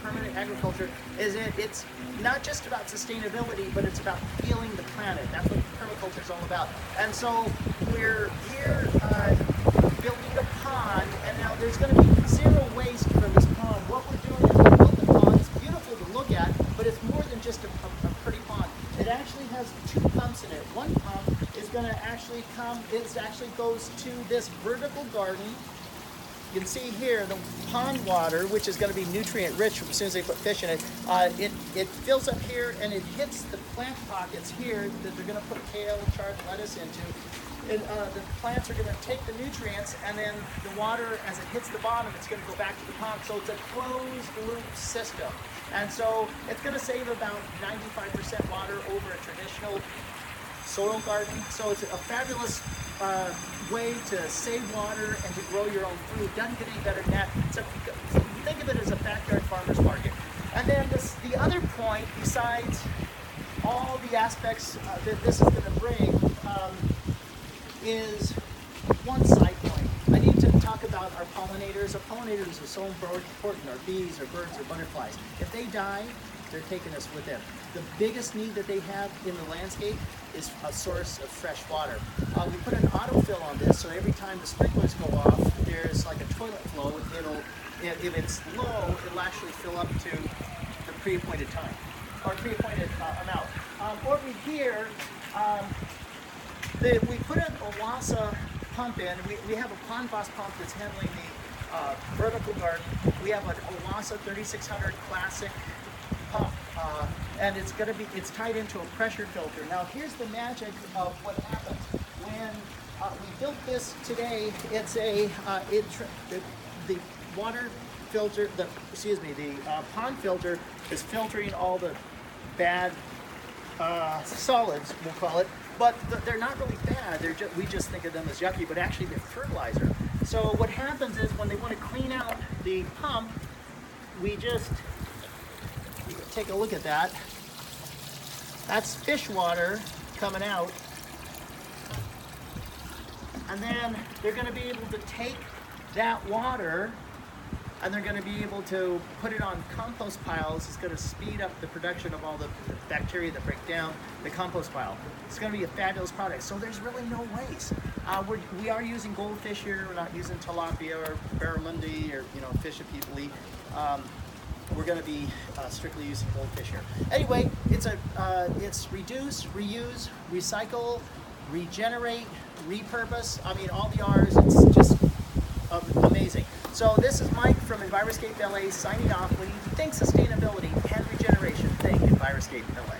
permanent agriculture is it's not just about sustainability, but it's about healing the planet. That's what permaculture is all about. And so we're here building a pond, and now there's going to be zero waste from this pond. What we're doing is we built the pond. It's beautiful to look at, but it's more than just a pretty pond. It actually has 2 pumps in it. One pump is going to actually actually goes to this vertical garden. You can see here the pond water, which is going to be nutrient rich as soon as they put fish in it. It fills up here and it hits the plant pockets here that they're going to put kale, chard, lettuce into. And the plants are going to take the nutrients, and then the water, as it hits the bottom, it's going to go back to the pond. So it's a closed loop system. And so it's going to save about 95% water over a traditional soil garden. So it's a fabulous way to save water and to grow your own food. Doesn't get any better than that. So think of it as a backyard farmer's market. And then the other point, besides all the aspects that this is going to bring, is one side point. I need to talk about our pollinators. Our pollinators are so important, our bees, our birds, our butterflies. If they die, they're taking us with them. The biggest need that they have in the landscape is a source of fresh water. We put an autofill on this, so every time the sprinklers go off, there's like a toilet flow. If it's low, it'll actually fill up to the pre-appointed time, or pre-appointed amount. Over here, we put an Owasa pump in. We have a pond boss pump that's handling the vertical garden. We have an Owasa 3600 classic pump, and it's tied into a pressure filter. Now here's the magic of what happens when we built this today. It's the water filter, the pond filter is filtering all the bad solids, we'll call it, but they're not really bad. We just think of them as yucky, but actually they're fertilizer. So what happens is when they want to clean out the pump, you can take a look at that. That's fish water coming out. And then they're going to be able to take that water and they're going to be able to put it on compost piles. It's going to speed up the production of all the bacteria that break down the compost pile. It's going to be a fabulous product. So there's really no waste. We are using goldfish here. We're not using tilapia or barramundi or fish that people eat. We're going to be strictly using goldfish here. Anyway, it's reduce, reuse, recycle, regenerate, repurpose. I mean, all the R's. It's just amazing. So this is Mike from Enviroscape LA signing off. When you think sustainability and regeneration, think Enviroscape LA.